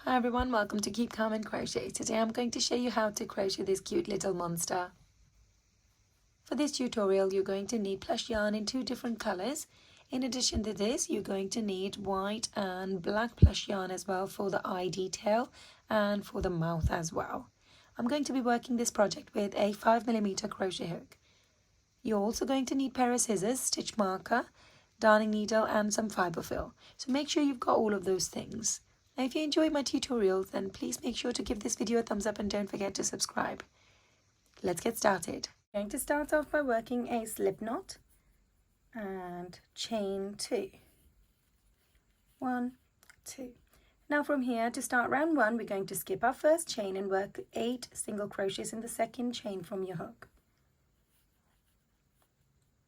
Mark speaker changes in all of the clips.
Speaker 1: Hi everyone, welcome to Keep Calm and Crochet. Today I'm going to show you how to crochet this cute little monster. For this tutorial you're going to need plush yarn in 2 different colors. In addition to this you're going to need white and black plush yarn as well for the eye detail and for the mouth as well. I'm going to be working this project with a 5mm crochet hook. You're also going to need a pair of scissors, stitch marker, darning needle and some fiber fill. So make sure you've got all of those things. Now if you enjoy my tutorials, then please make sure to give this video a thumbs up and don't forget to subscribe. Let's get started. I'm going to start off by working a slip knot and chain 2. 1, 2. Now from here, to start round 1, we're going to skip our first chain and work 8 single crochets in the second chain from your hook.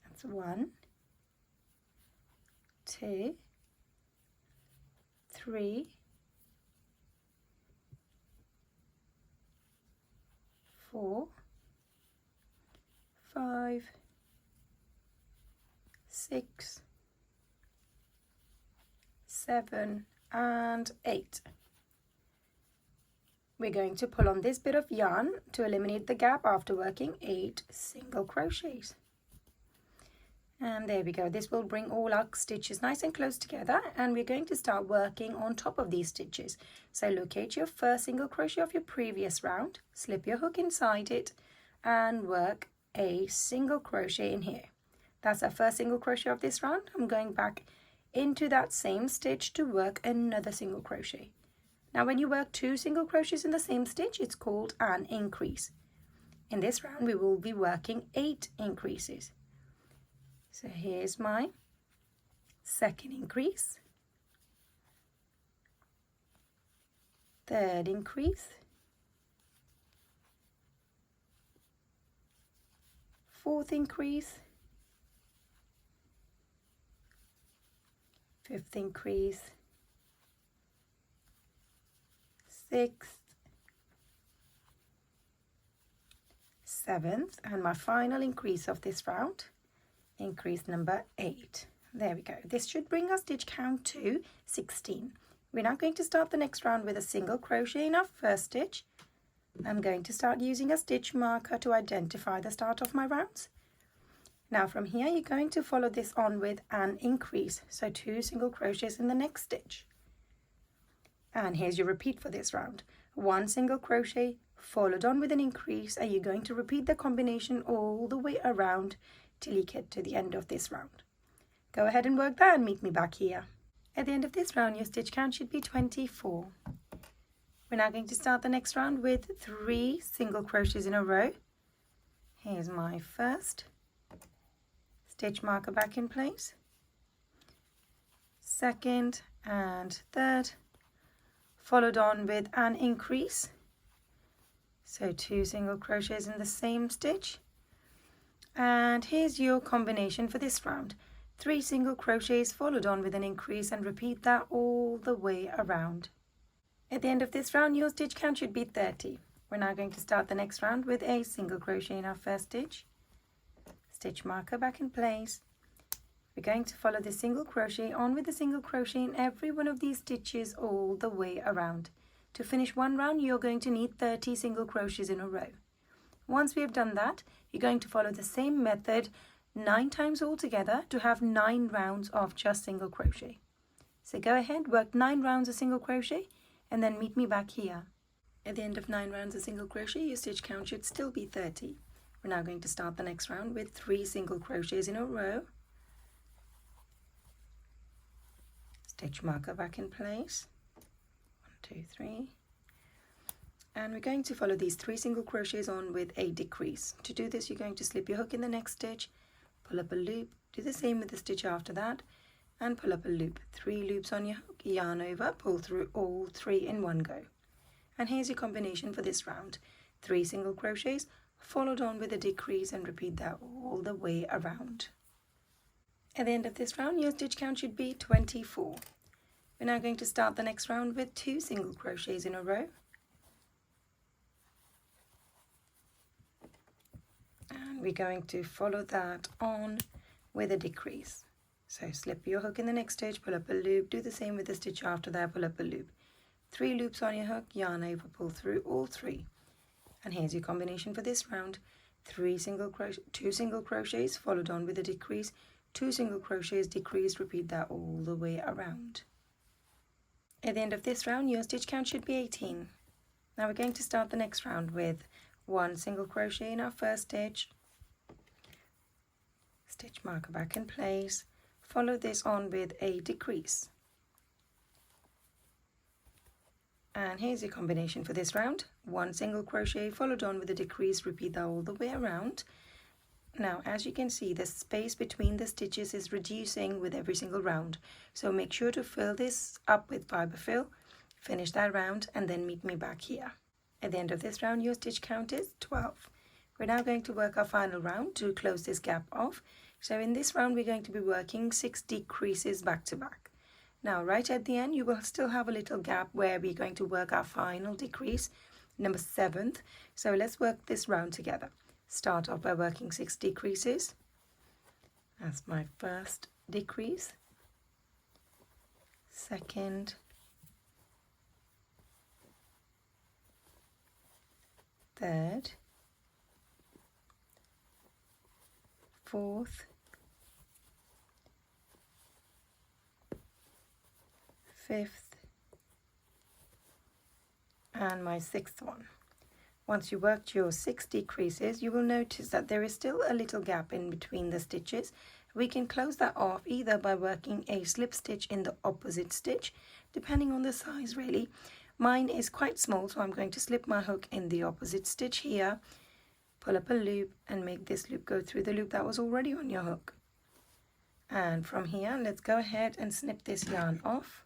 Speaker 1: That's 1, 2, 3, 4, 5, 6, 7 and 8. We're going to pull on this bit of yarn to eliminate the gap after working 8 single crochets. And there we go. This will bring all our stitches nice and close together, and we're going to start working on top of these stitches. So locate your first single crochet of your previous round, slip your hook inside it and work a single crochet in here. That's our first single crochet of this round. I'm going back into that same stitch to work another single crochet. Now when you work 2 single crochets in the same stitch, it's called an increase. In this round we will be working 8 increases. So here's my second increase, third increase, fourth increase, fifth increase, sixth, seventh, and my final increase of this round, increase number 8. There we go. This should bring our stitch count to 16. We're now going to start the next round with a single crochet in our first stitch. I'm going to start using a stitch marker to identify the start of my rounds. Now from here you're going to follow this on with an increase, so 2 single crochets in the next stitch. And here's your repeat for this round. 1 single crochet followed on with an increase, and you're going to repeat the combination all the way around till you get to the end of this round. Go ahead and work that and meet me back here. At the end of this round your stitch count should be 24. We're now going to start the next round with 3 single crochets in a row. Here's my first, stitch marker back in place, second and third, followed on with an increase, so 2 single crochets in the same stitch. And here's your combination for this round. 3 single crochets followed on with an increase, and repeat that all the way around. At the end of this round your stitch count should be 30. We're now going to start the next round with a single crochet in our first stitch, stitch marker back in place. We're going to follow the single crochet on with a single crochet in every one of these stitches all the way around. To finish one round you're going to need 30 single crochets in a row. Once we have done that, you're going to follow the same method 9 times altogether to have 9 rounds of just single crochet. So go ahead, work 9 rounds of single crochet and then meet me back here. At the end of 9 rounds of single crochet, your stitch count should still be 30. We're now going to start the next round with 3 single crochets in a row. Stitch marker back in place. 1, 2, 3. And we're going to follow these 3 single crochets on with a decrease. To do this you're going to slip your hook in the next stitch, pull up a loop, do the same with the stitch after that, and pull up a loop. 3 loops on your hook, yarn over, pull through all 3 in one go. And here's your combination for this round. 3 single crochets followed on with a decrease, and repeat that all the way around. At the end of this round your stitch count should be 24. We're now going to start the next round with 2 single crochets in a row. And we're going to follow that on with a decrease. So slip your hook in the next stitch, pull up a loop, do the same with the stitch after that, pull up a loop. 3 loops on your hook, yarn over, pull through all 3. And here's your combination for this round. 2 single crochets followed on with a decrease, 2 single crochets, decrease, repeat that all the way around. At the end of this round, your stitch count should be 18. Now we're going to start the next round with 1 single crochet in our first stitch, stitch marker back in place, follow this on with a decrease. And here's your combination for this round. 1 single crochet followed on with a decrease, repeat that all the way around. Now, as you can see, the space between the stitches is reducing with every single round. So make sure to fill this up with fiber fill, finish that round, and then meet me back here. At the end of this round, your stitch count is 12. We're now going to work our final round to close this gap off. So in this round, we're going to be working 6 decreases back to back. Now, right at the end, you will still have a little gap where we're going to work our final decrease, number 7th. So let's work this round together. Start off by working 6 decreases. That's my first decrease, second, third, fourth, fifth, and my 6th one. Once you worked your 6 decreases, you will notice that there is still a little gap in between the stitches. We can close that off either by working a slip stitch in the opposite stitch, depending on the size really. Mine is quite small, so I'm going to slip my hook in the opposite stitch here, pull up a loop and make this loop go through the loop that was already on your hook. And from here, let's go ahead and snip this yarn off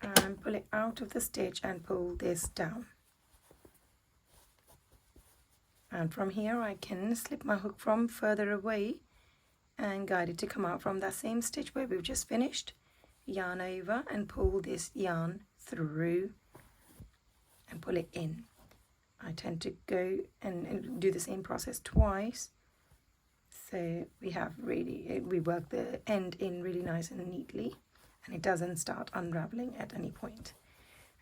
Speaker 1: and pull it out of the stitch and pull this down. And from here I can slip my hook from further away and guide it to come out from that same stitch where we've just finished. Yarn over and pull this yarn through and pull it in. I tend to go and do the same process twice. So we work the end in really nice and neatly, and it doesn't start unraveling at any point.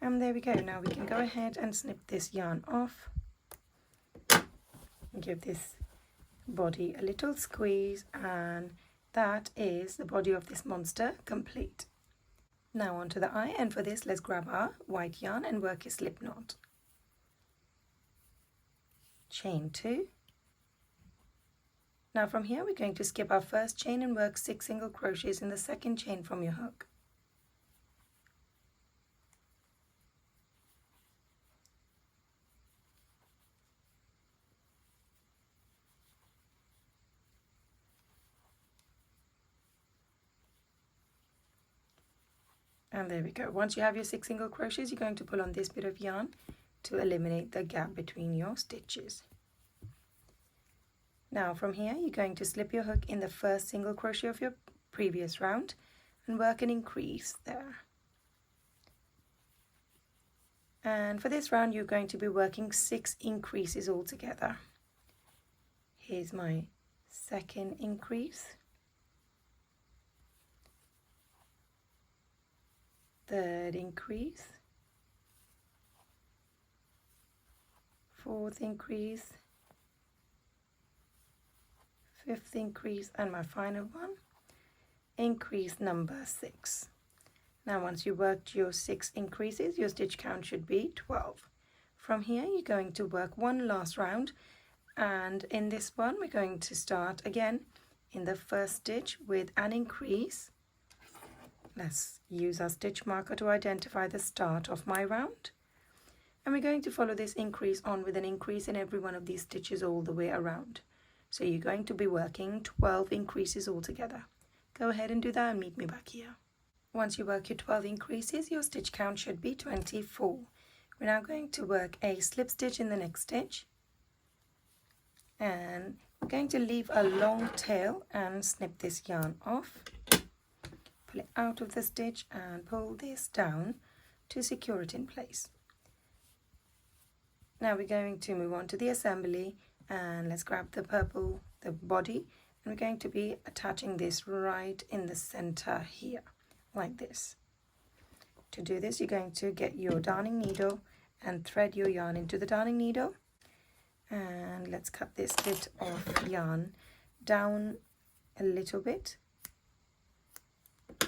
Speaker 1: And there we go. Now we can go ahead and snip this yarn off. Give this body a little squeeze, and that is the body of this monster complete. Now onto the eye, and for this let's grab our white yarn and work a slip knot. Chain 2. Now from here we're going to skip our first chain and work 6 single crochets in the second chain from your hook. And there we go. Once you have your 6 single crochets, you're going to pull on this bit of yarn to eliminate the gap between your stitches. Now from here, you're going to slip your hook in the first single crochet of your previous round and work an increase there. And for this round, you're going to be working 6 increases altogether. Here's my second increase. Third increase, fourth increase, fifth increase, and my final one, increase number 6. Now once you worked your 6 increases, your stitch count should be 12. From here you're going to work one last round, and in this one we're going to start again in the first stitch with an increase. Let's use our stitch marker to identify the start of my round. And we're going to follow this increase on with an increase in every one of these stitches all the way around. So you're going to be working 12 increases altogether. Go ahead and do that and meet me back here. Once you work your 12 increases, your stitch count should be 24. We're now going to work a slip stitch in the next stitch. And we're going to leave a long tail and snip this yarn off. Pull it out of the stitch and pull this down to secure it in place. Now we're going to move on to the assembly, and let's grab the purple, the body, and we're going to be attaching this right in the center here, like this. To do this, you're going to get your darning needle and thread your yarn into the darning needle. And let's cut this bit of yarn down a little bit so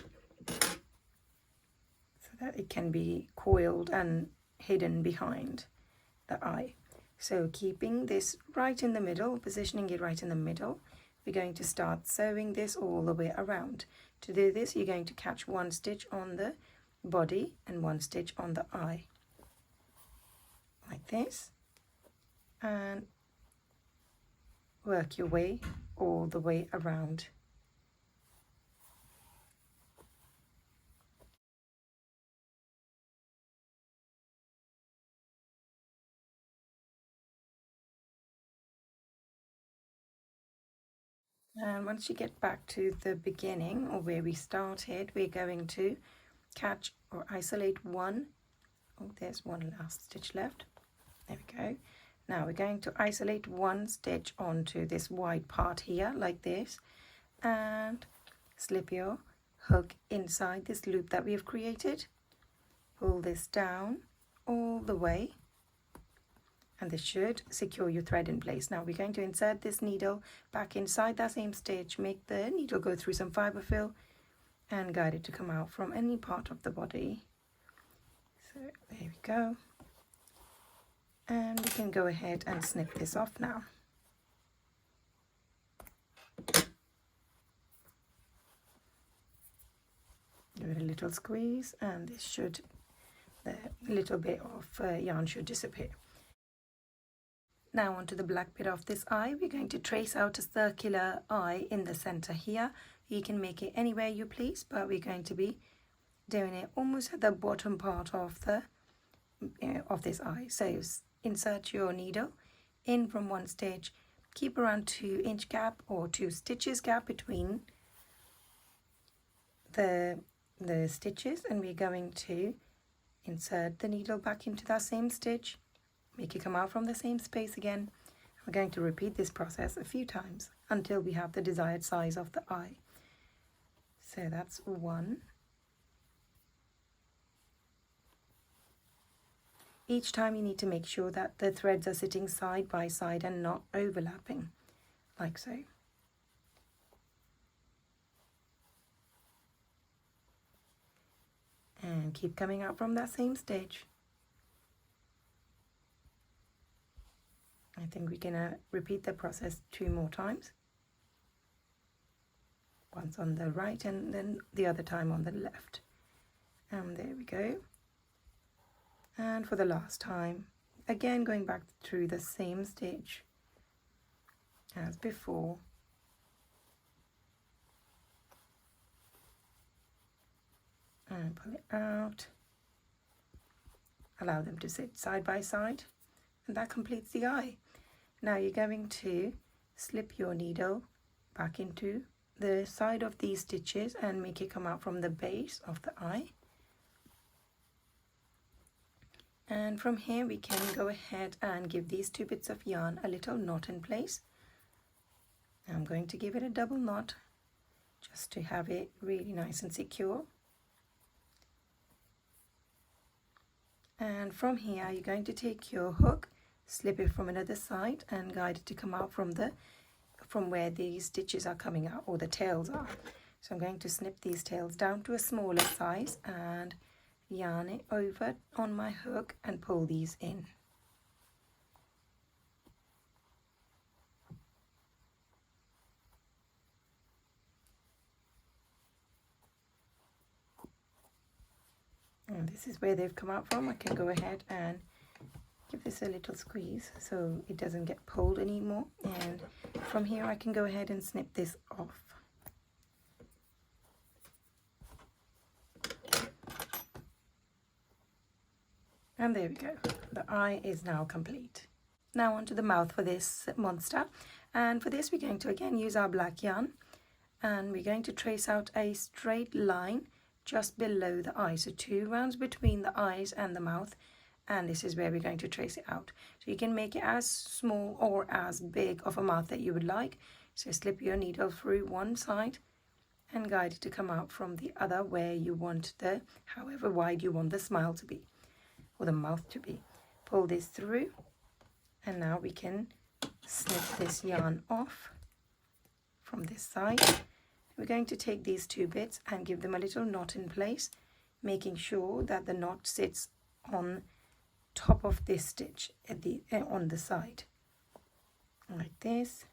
Speaker 1: that it can be coiled and hidden behind the eye. So keeping this right in the middle, positioning it right in the middle, we're going to start sewing this all the way around. To do this, you're going to catch one stitch on the body and one stitch on the eye, like this, and work your way all the way around. And once you get back to the beginning or where we started, we're going to catch or isolate one. Oh, there's one last stitch left. There we go. Now we're going to isolate one stitch onto this wide part here, like this, and slip your hook inside this loop that we have created. Pull this down all the way, and this should secure your thread in place. Now we're going to insert this needle back inside that same stitch, make the needle go through some fiber fill, and guide it to come out from any part of the body. So there we go. And we can go ahead and snip this off now. Give it a little squeeze, and this should, the little bit of yarn should disappear. Now onto the black bit of this eye, we're going to trace out a circular eye in the center here. You can make it anywhere you please, but we're going to be doing it almost at the bottom part of the of this eye. So insert your needle in from one stitch, keep around 2-inch gap or 2 stitches gap between the stitches, and we're going to insert the needle back into that same stitch, make it come out from the same space again. We're going to repeat this process a few times until we have the desired size of the eye. So that's one. Each time you need to make sure that the threads are sitting side by side and not overlapping, like so. And keep coming out from that same stitch. I think we're gonna repeat the process 2 more times. Once on the right and then the other time on the left. And there we go. And for the last time, again going back through the same stitch as before. And pull it out. Allow them to sit side by side, and that completes the eye. Now you're going to slip your needle back into the side of these stitches and make it come out from the base of the eye. And from here we can go ahead and give these 2 bits of yarn a little knot in place. I'm going to give it a double knot just to have it really nice and secure. And from here you're going to take your hook, slip it from another side and guide it to come out from where these stitches are coming out, or the tails are. So I'm going to snip these tails down to a smaller size and yarn it over on my hook and pull these in. And this is where they've come out from. I can go ahead and give this a little squeeze so it doesn't get pulled anymore, and from here I can go ahead and snip this off. And there we go, the eye is now complete. Now onto the mouth for this monster, and for this we're going to again use our black yarn, and we're going to trace out a straight line just below the eye, so 2 rounds between the eyes and the mouth, and this is where we're going to trace it out. So you can make it as small or as big of a mouth that you would like. So slip your needle through one side and guide it to come out from the other where you want the, however wide you want the smile to be, or the mouth to be. Pull this through, and now we can snip this yarn off from this side. We're going to take these two bits and give them a little knot in place, making sure that the knot sits on top of this stitch at the on the side, like this.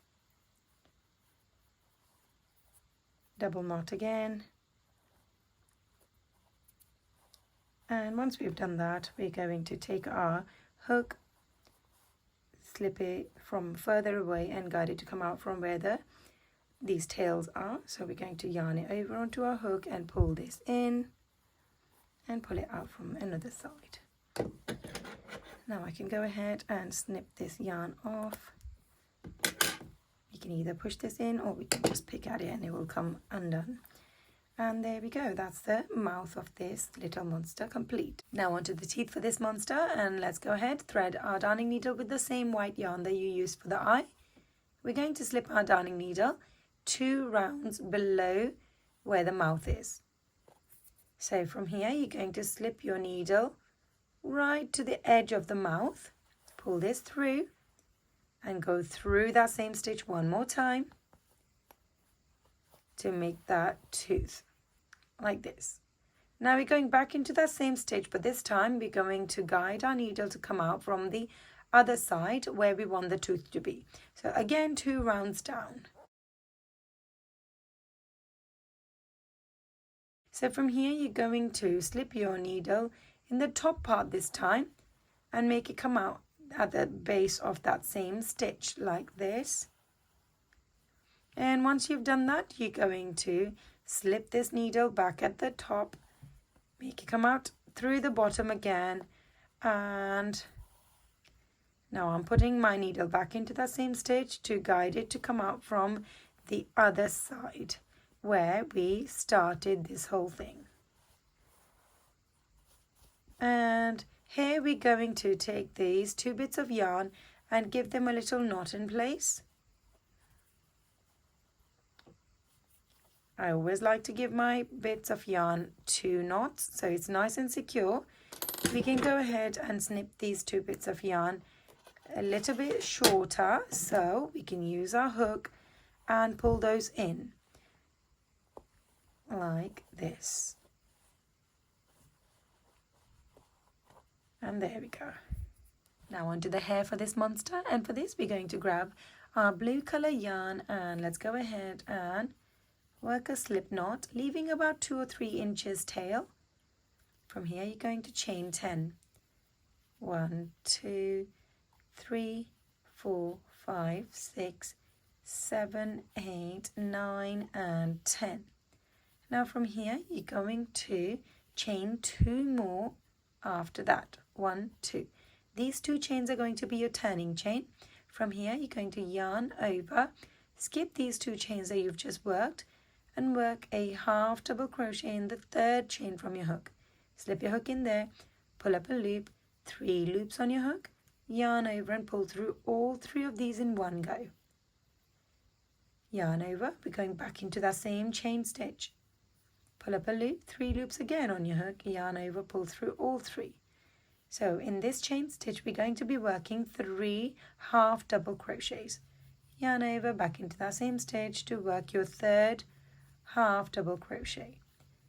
Speaker 1: Double knot again, and once we've done that, we're going to take our hook, slip it from further away and guide it to come out from where these tails are. So we're going to yarn it over onto our hook and pull this in and pull it out from another side. Now I can go ahead and snip this yarn off. We can either push this in or we can just pick at it and it will come undone. And there we go, that's the mouth of this little monster complete. Now onto the teeth for this monster, and let's go ahead, thread our darning needle with the same white yarn that you used for the eye. We're going to slip our darning needle 2 rounds below where the mouth is. So from here you're going to slip your needle right to the edge of the mouth, pull this through and go through that same stitch one more time to make that tooth, like this. Now we're going back into that same stitch, but this time we're going to guide our needle to come out from the other side where we want the tooth to be. So again, 2 rounds down. So from here you're going to slip your needle in the top part this time and make it come out at the base of that same stitch, like this. And once you've done that, you're going to slip this needle back at the top, make it come out through the bottom again, and now I'm putting my needle back into that same stitch to guide it to come out from the other side where we started this whole thing. And here we're going to take these 2 bits of yarn and give them a little knot in place. I always like to give my bits of yarn 2 knots so it's nice and secure. We can go ahead and snip these 2 bits of yarn a little bit shorter so we can use our hook and pull those in like this. And there we go. Now onto the hair for this monster, and for this we're going to grab our blue color yarn and let's go ahead and work a slip knot, leaving about 2 or 3 inches tail. From here you're going to chain 10. 1, 2, 3, 4, 5, 6, 7, 8, 9 and 10. Now from here you're going to chain 2 more after that. 1, 2. These 2 chains are going to be your turning chain. From here you're going to yarn over, skip these 2 chains that you've just worked and work a half double crochet in the 3rd chain from your hook. Slip your hook in there, pull up a loop, 3 loops on your hook, yarn over and pull through all 3 of these in one go. Yarn over, we're going back into that same chain stitch. Pull up a loop, 3 loops again on your hook, yarn over, pull through all 3. So in this chain stitch we're going to be working 3 half double crochets. Yarn over, back into that same stitch to work your 3rd half double crochet.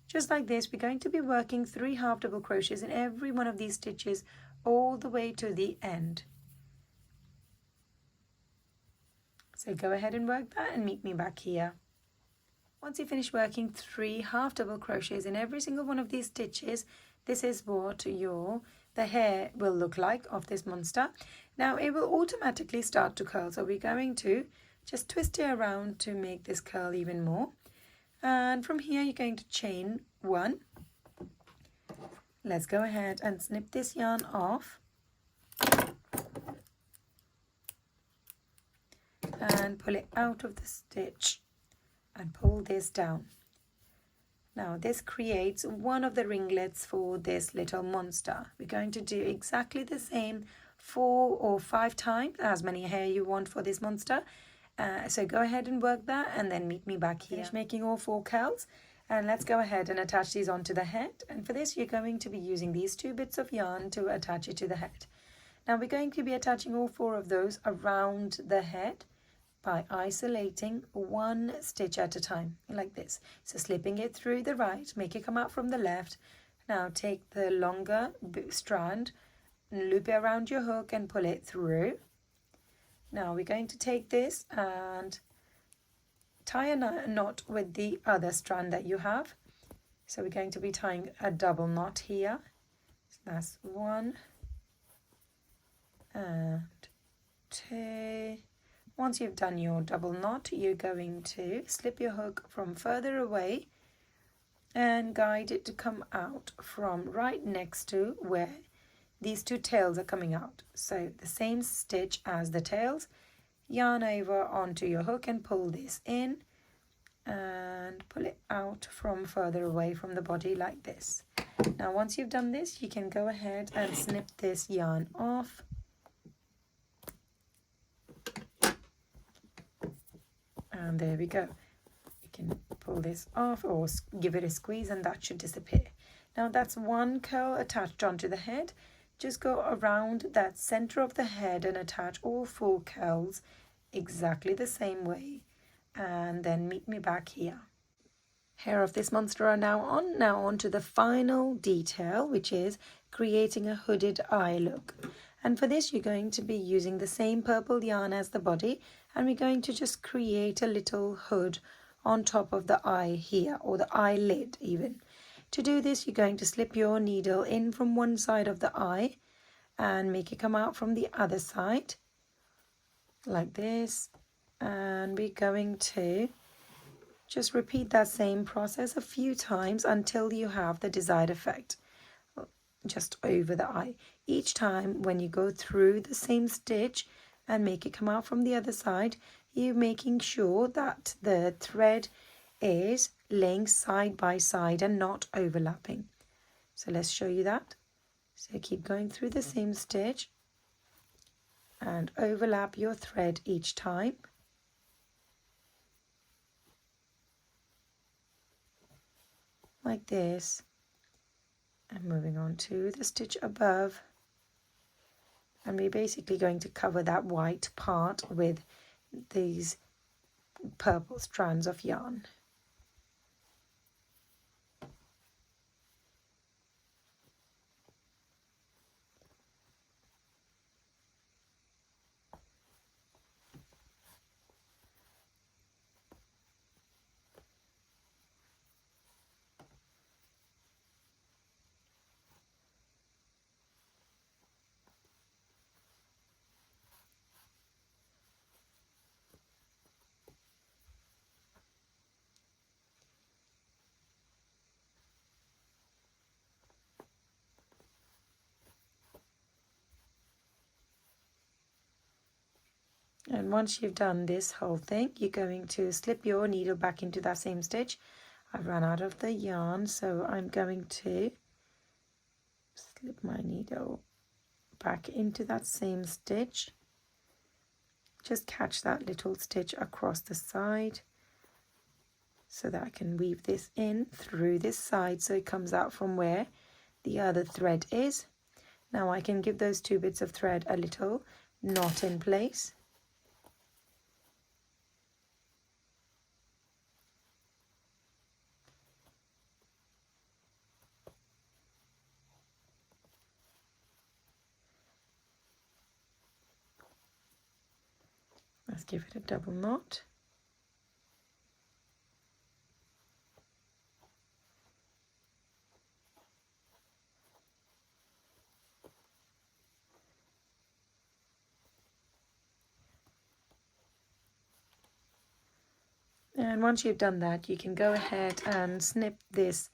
Speaker 1: Just like this, we're going to be working 3 half double crochets in every one of these stitches all the way to the end. So go ahead and work that and meet me back here. Once you finish working 3 half double crochets in every single one of these stitches, this is what the hair will look like of this monster. Now it will automatically start to curl, so we're going to just twist it around to make this curl even more. And from here you're going to chain 1. Let's go ahead and snip this yarn off and pull it out of the stitch and pull this down. Now this creates one of the ringlets for this little monster. We're going to do exactly the same 4 or 5 times, as many hair you want for this monster, So go ahead and work that and then meet me back here. Finish making all 4 curls, and let's go ahead and attach these onto the head. And for this, you're going to be using these 2 bits of yarn to attach it to the head. Now we're going to be attaching all 4 of those around the head by isolating 1 stitch at a time, like this. So slipping it through the right, make it come out from the left. Now take the longer strand, loop it around your hook and pull it through. Now we're going to take this and tie a knot with the other strand that you have. So we're going to be tying a double knot here. So that's 1 and 2. Once you've done your double knot, you're going to slip your hook from further away and guide it to come out from right next to where these 2 tails are coming out. So the same stitch as the tails, yarn over onto your hook and pull this in and pull it out from further away from the body like this. Now once you've done this, you can go ahead and snip this yarn off. And there we go. You can pull this off or give it a squeeze and that should disappear. Now that's 1 curl attached onto the head. Just go around that center of the head and attach all 4 curls exactly the same way, and then meet me back here. Hair of this monster are now on to the final detail, which is creating a hooded eye look. And for this you're going to be using the same purple yarn as the body, and we're going to just create a little hood on top of the eye here, or the eyelid even. To do this, you're going to slip your needle in from one side of the eye and make it come out from the other side like this, and we're going to just repeat that same process a few times until you have the desired effect just over the eye. Each time when you go through the same stitch and make it come out from the other side, you're making sure that the thread is laying side by side and not overlapping. So let's show you that. So keep going through the same stitch and overlap your thread each time. Like this. And moving on to the stitch above. And we're basically going to cover that white part with these purple strands of yarn. And once you've done this whole thing, you're going to slip your needle back into that same stitch. I've run out of the yarn, so I'm going to slip my needle back into that same stitch. Just catch that little stitch across the side so that I can weave this in through this side so it comes out from where the other thread is. Now I can give those 2 bits of thread a little knot in place. Let's give it a double knot. And once you've done that, you can go ahead and snip this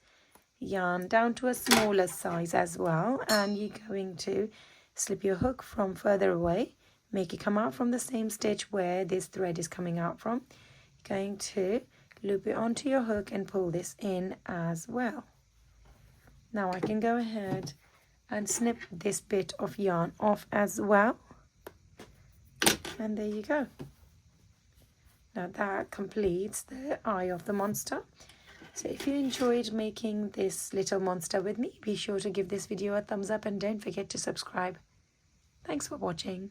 Speaker 1: yarn down to a smaller size as well, and you're going to slip your hook from further away, make it come out from the same stitch where this thread is coming out from. You're going to loop it onto your hook and pull this in as well. Now I can go ahead and snip this bit of yarn off as well, and there you go. Now that completes the eye of the monster. So if you enjoyed making this little monster with me, be sure to give this video a thumbs up and don't forget to subscribe. Thanks for watching.